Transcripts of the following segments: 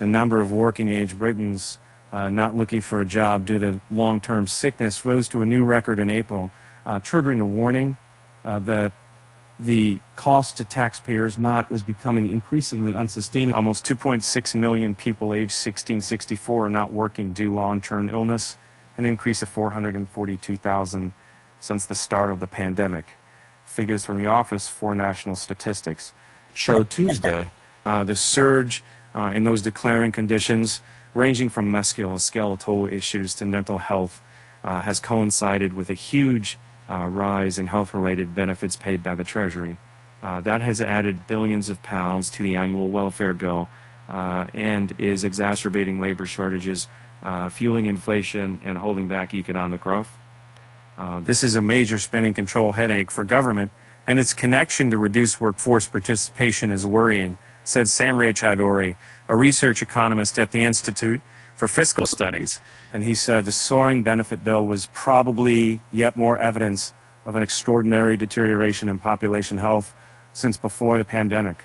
The number of working-age Britons not looking for a job due to long-term sickness rose to a new record in April, triggering a warning that the cost to taxpayers was becoming increasingly unsustainable. Almost 2.6 million people aged 16-64 are not working due to long-term illness, an increase of 442,000 since the start of the pandemic. Figures from the Office for National Statistics show Tuesday the surge in those declaring conditions, ranging from musculoskeletal issues to mental health, has coincided with a huge rise in health-related benefits paid by the Treasury. That has added billions of pounds to the annual welfare bill and is exacerbating labor shortages, fueling inflation, and holding back economic growth. This is a major spending control headache for government, and its connection to reduced workforce participation is worrying, said Samray Chowdhury, a research economist at the Institute for Fiscal Studies. And he said the soaring benefit bill was probably yet more evidence of an extraordinary deterioration in population health since before the pandemic.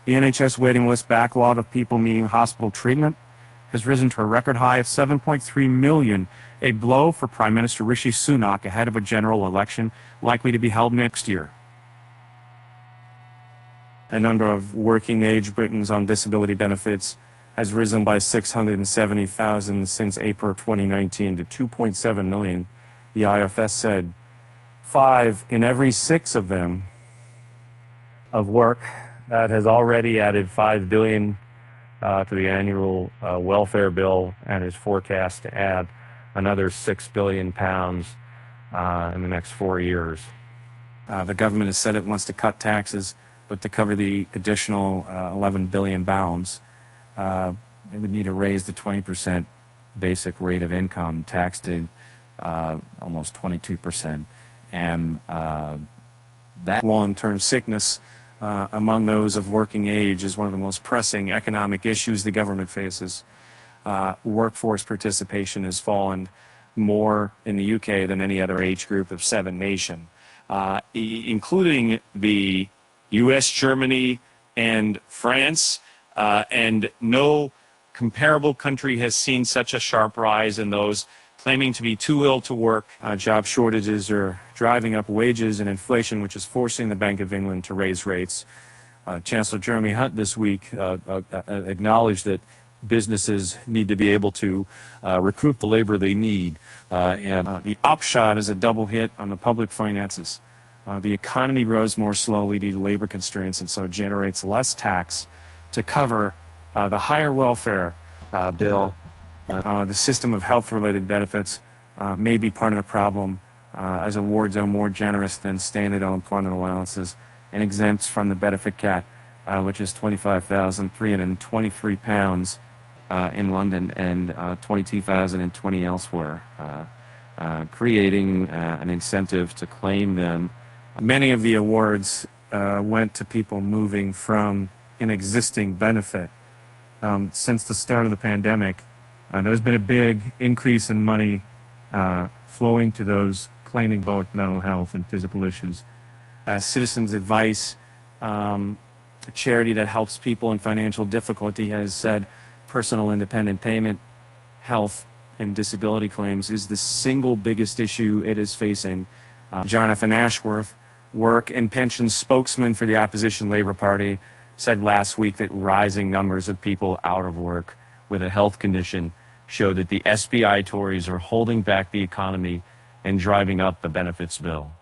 The NHS waiting list backlog of people needing hospital treatment has risen to a record high of 7.3 million, a blow for Prime Minister Rishi Sunak ahead of a general election likely to be held next year. The number of working-age Britons on disability benefits has risen by 670,000 since April 2019 to 2.7 million, the IFS said. 5 in every 6 of them of work. That has already added $5 billion to the annual welfare bill and is forecast to add another £6 billion in the next 4 years. The government has said it wants to cut taxes, but to cover the additional 11 billion pounds, it would need to raise the 20% basic rate of income tax to almost 22%. And that long-term sickness among those of working age is one of the most pressing economic issues the government faces. Workforce participation has fallen more in the UK than any other age group of 7 nation, including the US, Germany, and France, and no comparable country has seen such a sharp rise in those claiming to be too ill to work. Job shortages are driving up wages and inflation, which is forcing the Bank of England to raise rates. Chancellor Jeremy Hunt this week acknowledged that businesses need to be able to recruit the labor they need. And the upshot is a double hit on the public finances. The economy grows more slowly due to labor constraints, and so it generates less tax to cover the higher welfare bill. The system of health-related benefits may be part of the problem, as awards are more generous than standard unemployment allowances and exempts from the benefit cap, which is £25,323 in London and £22,020 elsewhere, creating an incentive to claim them. Many of the awards went to people moving from an existing benefit. Since the start of the pandemic, there's been a big increase in money flowing to those claiming both mental health and physical issues. Citizens Advice, a charity that helps people in financial difficulty, has said personal independent payment, health, and disability claims is the single biggest issue it is facing. Jonathan Ashworth, work and pensions spokesman for the opposition Labour Party, said last week that rising numbers of people out of work with a health condition show that the SBI Tories are holding back the economy and driving up the benefits bill.